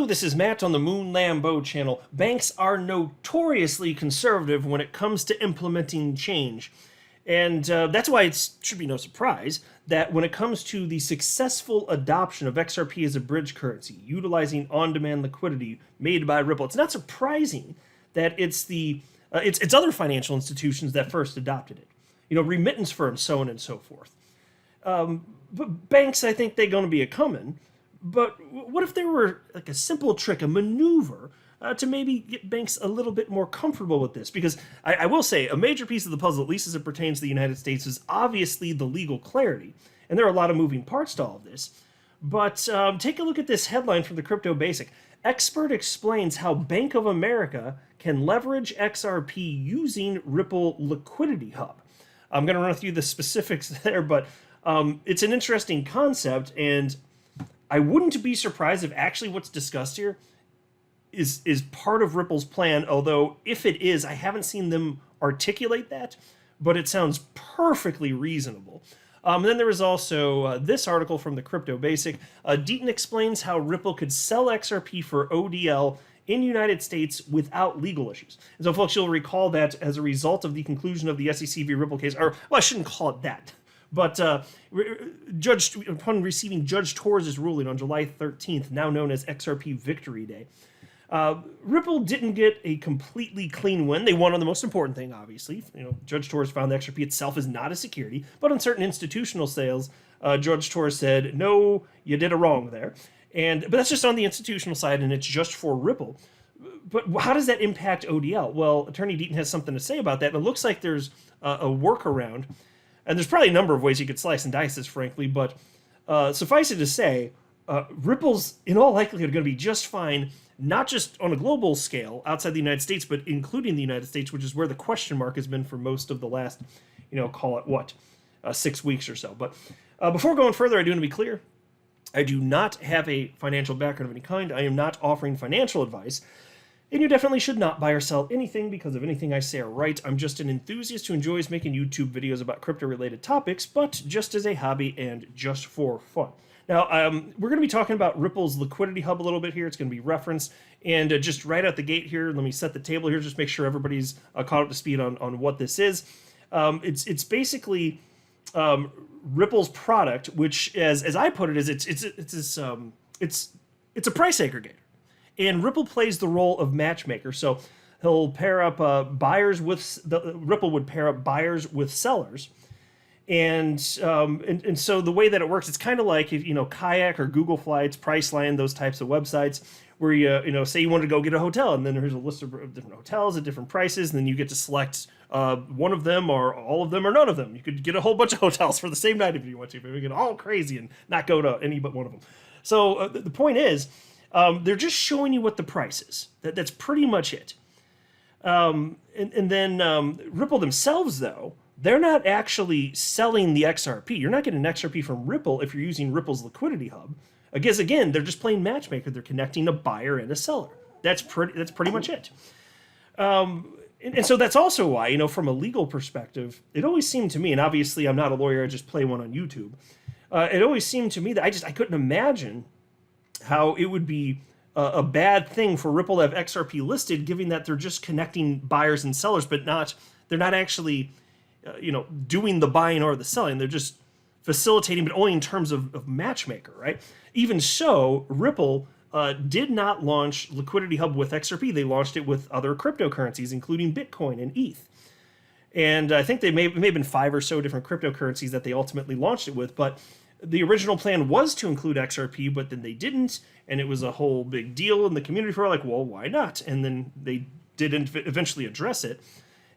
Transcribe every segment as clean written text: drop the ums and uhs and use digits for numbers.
Hello, this is Matt on the Moon Lambeau channel. Banks are notoriously conservative when it comes to implementing change. And that's why it should be no surprise that when it comes to the successful adoption of XRP as a bridge currency, utilizing on-demand liquidity made by Ripple, it's not surprising that it's other financial institutions that first adopted it. Remittance firms, so on and so forth. But banks, I think they're going to be a coming. But what if there were like a simple trick, a maneuver to maybe get banks a little bit more comfortable with this? Because I will say a major piece of the puzzle, at least as it pertains to the United States, is obviously the legal clarity. And there are a lot of moving parts to all of this. But take a look at this headline from the Crypto Basic. Expert explains how Bank of America can leverage XRP using Ripple Liquidity Hub. I'm going to run through the specifics there, but it's an interesting concept, and I wouldn't be surprised if actually what's discussed here is part of Ripple's plan, although if it is, I haven't seen them articulate that, but it sounds perfectly reasonable. And then there was also this article from the Crypto Basic. Deaton explains how Ripple could sell XRP for ODL in the United States without legal issues. And so, folks, you'll recall that as a result of the conclusion of the SEC v. Ripple case, or, well, I shouldn't call it that. But upon receiving Judge Torres' ruling on July 13th, now known as XRP Victory Day, Ripple didn't get a completely clean win. They won on the most important thing, obviously. Judge Torres found the XRP itself is not a security, but on certain institutional sales, Judge Torres said, no, you did a wrong there. But that's just on the institutional side, and it's just for Ripple. But how does that impact ODL? Well, Attorney Deaton has something to say about that, and it looks like there's a workaround. And there's probably a number of ways you could slice and dice this, frankly, but suffice it to say, Ripple's in all likelihood going to be just fine, not just on a global scale outside the United States, but including the United States, which is where the question mark has been for most of the last, call it 6 weeks or so. But before going further, I do want to be clear. I do not have a financial background of any kind. I am not offering financial advice. And you definitely should not buy or sell anything because of anything I say or write. I'm just an enthusiast who enjoys making YouTube videos about crypto-related topics, but just as a hobby and just for fun. Now, we're going to be talking about Ripple's Liquidity Hub a little bit here. It's going to be referenced. And just right out the gate here, let me set the table here, just make sure everybody's caught up to speed on what this is. It's basically Ripple's product, which, as I put it, is it's a price aggregator. And Ripple plays the role of matchmaker. So he'll pair up Ripple would pair up buyers with sellers. And so the way that it works, it's kind of like, Kayak or Google Flights, Priceline, those types of websites where say you wanted to go get a hotel, and then there's a list of different hotels at different prices, and then you get to select one of them or all of them or none of them. You could get a whole bunch of hotels for the same night if you want to, but we get all crazy and not go to any but one of them. So the point is, they're just showing you what the price is. That's pretty much it. And then Ripple themselves, though, they're not actually selling the XRP. You're not getting an XRP from Ripple if you're using Ripple's Liquidity Hub. Because, again, they're just playing matchmaker. They're connecting a buyer and a seller. That's pretty much it. And so that's also why, from a legal perspective, it always seemed to me, and obviously I'm not a lawyer, I just play one on YouTube. It always seemed to me that I couldn't imagine how it would be a bad thing for Ripple to have XRP listed, given that they're just connecting buyers and sellers, but they're not actually, doing the buying or the selling. They're just facilitating, but only in terms of matchmaker, right? Even so, Ripple did not launch Liquidity Hub with XRP. They launched it with other cryptocurrencies, including Bitcoin and ETH. And I think it may have been 5 or so different cryptocurrencies that they ultimately launched it with, but the original plan was to include XRP, but then they didn't, and it was a whole big deal in the community for like, well, why not? And then they didn't eventually address it,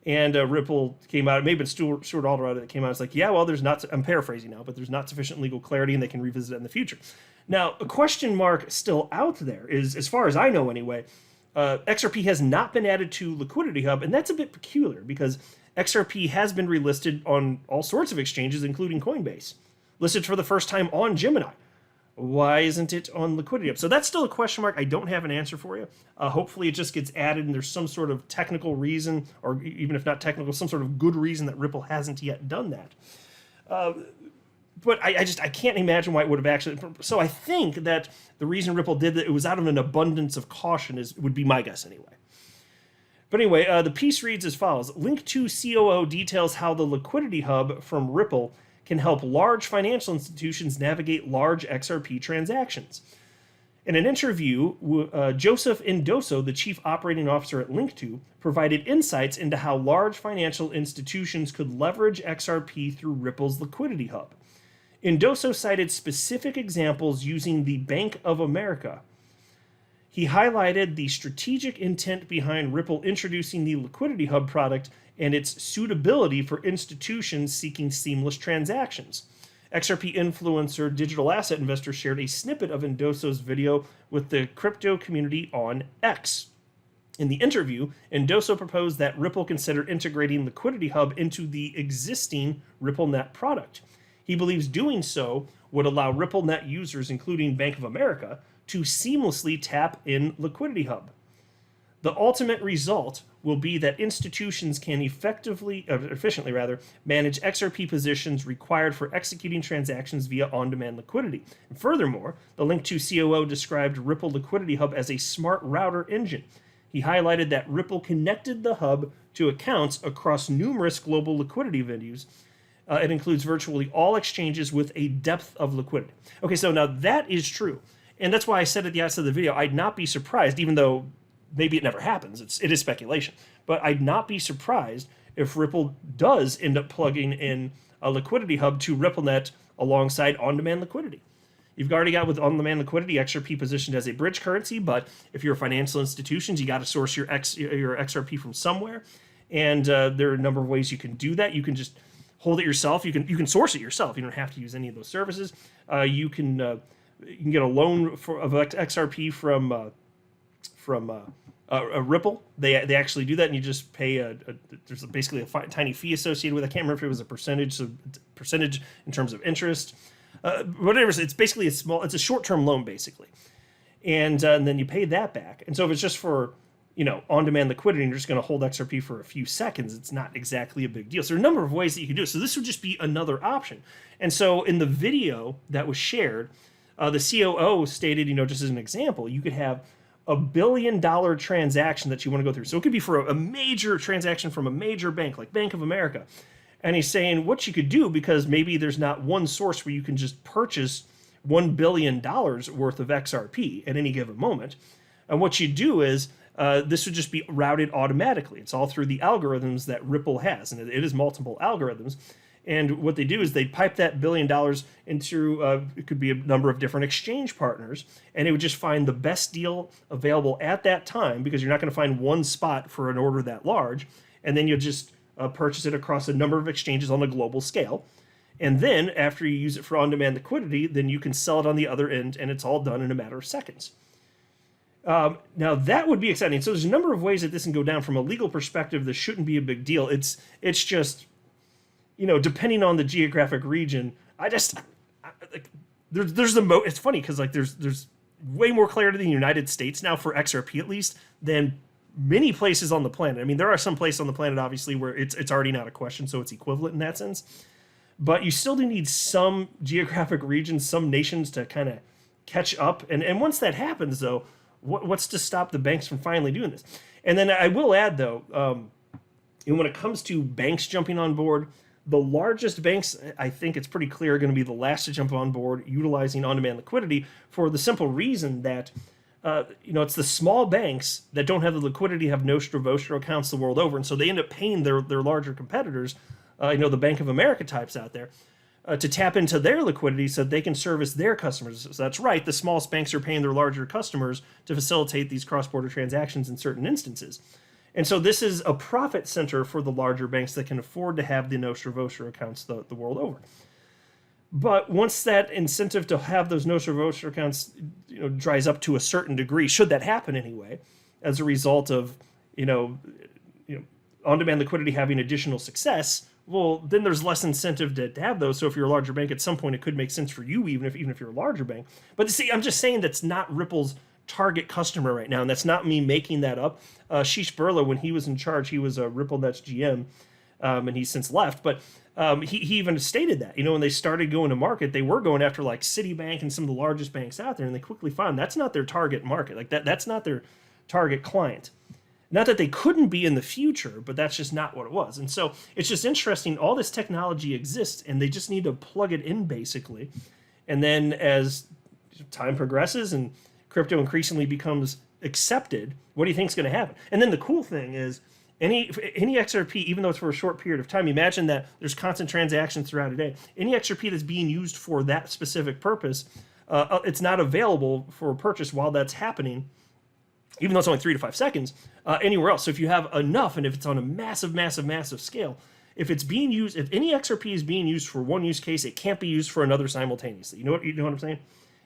and Ripple came out. It may have been Stuart Alderete that came out. It's like, yeah, well, I'm paraphrasing now, but there's not sufficient legal clarity, and they can revisit it in the future. Now, a question mark still out there is, as far as I know anyway, XRP has not been added to Liquidity Hub, and that's a bit peculiar because XRP has been relisted on all sorts of exchanges, including Coinbase. Listed for the first time on Gemini. Why isn't it on Liquidity Hub? So that's still a question mark. I don't have an answer for you. Hopefully it just gets added and there's some sort of technical reason, or even if not technical, some sort of good reason that Ripple hasn't yet done that. but I can't imagine why it would have actually. So I think that the reason Ripple did that, it was out of an abundance of caution, would be my guess anyway. But anyway, the piece reads as follows. Link 2 COO details how the liquidity hub from Ripple can help large financial institutions navigate large XRP transactions. In an interview, Joseph Indoso, the chief operating officer at Link2, provided insights into how large financial institutions could leverage XRP through Ripple's liquidity hub. Indoso cited specific examples using the Bank of America. He highlighted the strategic intent behind Ripple introducing the liquidity hub product and its suitability for institutions seeking seamless transactions. XRP influencer Digital Asset Investor shared a snippet of Indoso's video with the crypto community on X. In the interview, Indoso proposed that Ripple consider integrating Liquidity Hub into the existing RippleNet product. He believes doing so would allow RippleNet users, including Bank of America, to seamlessly tap in Liquidity Hub. The ultimate result will be that institutions can efficiently manage XRP positions required for executing transactions via on-demand liquidity. And furthermore, the Link2 COO described Ripple Liquidity Hub as a smart router engine. He highlighted that Ripple connected the hub to accounts across numerous global liquidity venues. It includes virtually all exchanges with a depth of liquidity. Okay, so now that is true. And that's why I said at the outset of the video, I'd not be surprised, even though maybe it never happens, it is speculation, but I'd not be surprised if Ripple does end up plugging in a liquidity hub to RippleNet alongside on-demand liquidity. You've already got with on-demand liquidity XRP positioned as a bridge currency, but if you're financial institutions, you got to source your XRP from somewhere, and there are a number of ways you can do that. You can just hold it yourself. You can source it yourself. You don't have to use any of those services. You can get a loan of XRP from Ripple. They actually do that, and you just pay there's basically a tiny fee associated with it. I can't remember if it was a percentage in terms of interest. Whatever, it's basically it's a short-term loan basically, and then you pay that back. And so if it's just for on-demand liquidity and you're just going to hold XRP for a few seconds, it's not exactly a big deal. So there are a number of ways that you can do it. So this would just be another option. And so in the video that was shared, the COO stated, just as an example, you could have $1 billion transaction that you want to go through. So it could be for a major transaction from a major bank like Bank of America. And he's saying what you could do, because maybe there's not one source where you can just purchase $1 billion worth of XRP at any given moment. And what you do is this would just be routed automatically. It's all through the algorithms that Ripple has, and it is multiple algorithms. And what they do is they pipe that $1 billion into, it could be a number of different exchange partners, and it would just find the best deal available at that time, because you're not going to find one spot for an order that large, and then you'll just purchase it across a number of exchanges on a global scale. And then after you use it for on-demand liquidity, then you can sell it on the other end, and it's all done in a matter of seconds. Now that would be exciting. So there's a number of ways that this can go down. From a legal perspective, this shouldn't be a big deal. It's just, depending on the geographic region, it's funny because there's way more clarity in the United States now for XRP at least than many places on the planet. I mean, there are some places on the planet obviously where it's already not a question, so it's equivalent in that sense. But you still do need some geographic regions, some nations to kind of catch up. And once that happens, though, what's to stop the banks from finally doing this? And then I will add, though, when it comes to banks jumping on board, the largest banks, I think it's pretty clear, are going to be the last to jump on board utilizing on-demand liquidity, for the simple reason that it's the small banks that don't have the liquidity, have Nostro Vostro accounts the world over, and so they end up paying their larger competitors, the Bank of America types out there, to tap into their liquidity so that they can service their customers. So that's right, the smallest banks are paying their larger customers to facilitate these cross-border transactions in certain instances. And so this is a profit center for the larger banks that can afford to have the Nostro Vostro accounts the world over. But once that incentive to have those Nostro Vostro accounts dries up to a certain degree, should that happen anyway, as a result of on-demand liquidity having additional success, well, then there's less incentive to have those. So if you're a larger bank, at some point it could make sense for you, even if you're a larger bank. But see, I'm just saying that's not Ripple's target customer right now, and that's not me making that up. Sheesh Burla, when he was in charge, he was a RippleNet's GM. and he's since left. But he even stated that, when they started going to market, they were going after like Citibank and some of the largest banks out there, and they quickly found that's not their target market. Like that's not their target client. Not that they couldn't be in the future, but that's just not what it was. And so it's just interesting. All this technology exists, and they just need to plug it in, basically. And then as time progresses and crypto increasingly becomes accepted, what do you think is going to happen? And then the cool thing is, any XRP, even though it's for a short period of time, imagine that there's constant transactions throughout a day. Any XRP that's being used for that specific purpose, it's not available for purchase while that's happening, even though it's only 3 to 5 seconds, anywhere else. So if you have enough, and if it's on a massive scale, if it's being used, if any XRP is being used for one use case, it can't be used for another simultaneously. You know what I'm saying?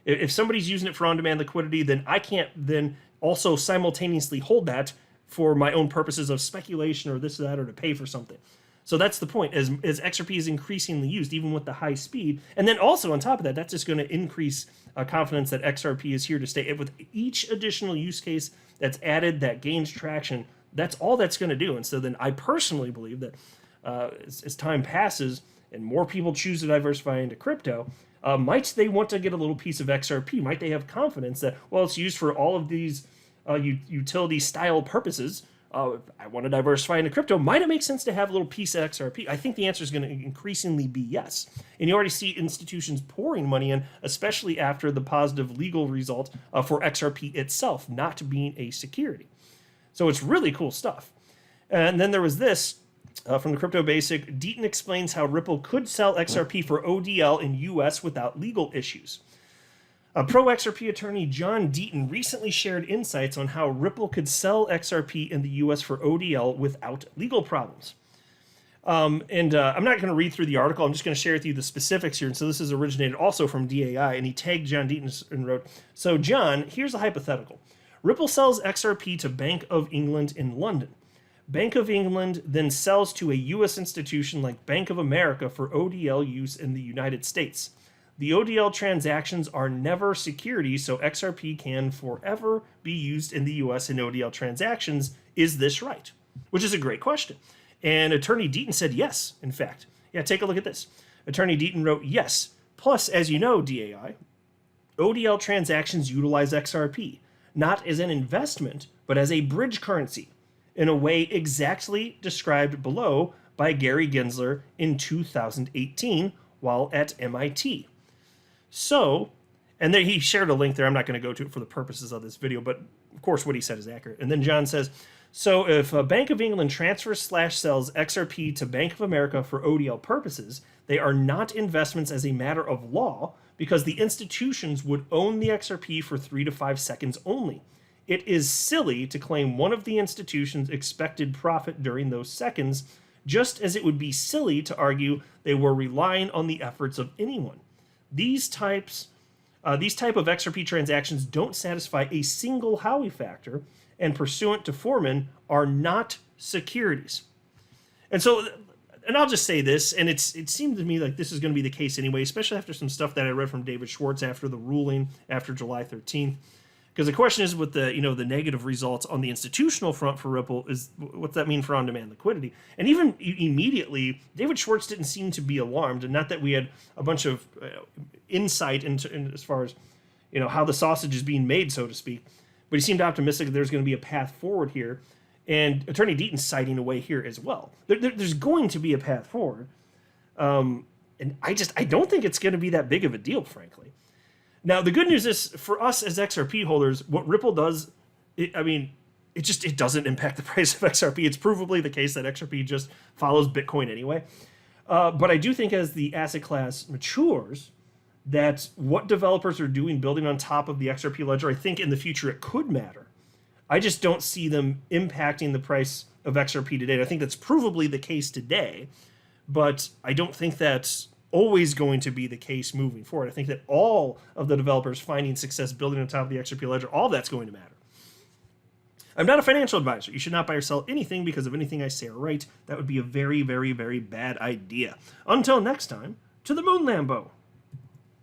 If somebody's using it for on-demand liquidity, then I can't then also simultaneously hold that for my own purposes of speculation or this or that, or to pay for something. So that's the point, as XRP is increasingly used, even with the high speed. And then also on top of that, that's just going to increase confidence that XRP is here to stay. With each additional use case that's added, that gains traction, that's all that's going to do. And so then I personally believe that as time passes and more people choose to diversify into crypto, might they want to get a little piece of XRP? Might they have confidence that, well, it's used for all of these utility-style purposes, I want to diversify into crypto. Might it make sense to have a little piece of XRP? I think the answer is going to increasingly be yes. And you already see institutions pouring money in, especially after the positive legal result for XRP itself not being a security. So it's really cool stuff. And then there was this from the Crypto Basic. Deaton explains how Ripple could sell XRP for ODL in US without legal issues. Pro XRP attorney John Deaton recently shared insights on how Ripple could sell XRP in the US for ODL without legal problems. I'm not going to read through the article. I'm just going to share with you the specifics here. And so this is originated also from DAI, and he tagged John Deaton and wrote, so John, here's a hypothetical. Ripple sells XRP to Bank of England in London. Bank of England then sells to a U.S. institution like Bank of America for ODL use in the United States. The ODL transactions are never securities, so XRP can forever be used in the US in ODL transactions. Is this right? Which is a great question. And Attorney Deaton said yes, in fact. Yeah, take a look at this. Attorney Deaton wrote yes. Plus, as you know, DAI, ODL transactions utilize XRP, not as an investment, but as a bridge currency, in a way exactly described below by Gary Gensler in 2018 while at MIT. So, and then he shared a link there. I'm not going to go to it for the purposes of this video, but of course what he said is accurate. And then John says, so if Bank of England transfers/sells XRP to Bank of America for ODL purposes, they are not investments as a matter of law because the institutions would own the XRP for 3 to 5 seconds only. It is silly to claim one of the institutions' expected profit during those seconds, just as it would be silly to argue they were relying on the efforts of anyone. These type of XRP transactions don't satisfy a single Howey factor, and pursuant to Foreman, are not securities. And so, and I'll just say this, and it seemed to me like this is going to be the case anyway, especially after some stuff that I read from David Schwartz after the ruling after July 13th. Because the question is, with the the negative results on the institutional front for Ripple, is what's that mean for on-demand liquidity? And even immediately, David Schwartz didn't seem to be alarmed, and not that we had a bunch of insight into as far as how the sausage is being made, so to speak. But he seemed optimistic that there's going to be a path forward here, and Attorney Deaton's citing a way here as well. There's going to be a path forward, and I don't think it's going to be that big of a deal, frankly. Now, the good news is, for us as XRP holders, what Ripple does, it doesn't impact the price of XRP. It's provably the case that XRP just follows Bitcoin anyway. But I do think as the asset class matures, that what developers are doing, building on top of the XRP ledger, I think in the future it could matter. I just don't see them impacting the price of XRP today. I think that's provably the case today, but I don't think that's always going to be the case moving forward. I think that all of the developers finding success building on top of the XRP ledger, all that's going to matter. I'm not a financial advisor. You should not buy or sell anything because of anything I say or write. That would be a very, very, very bad idea. Until next time, to the moon, Lambo.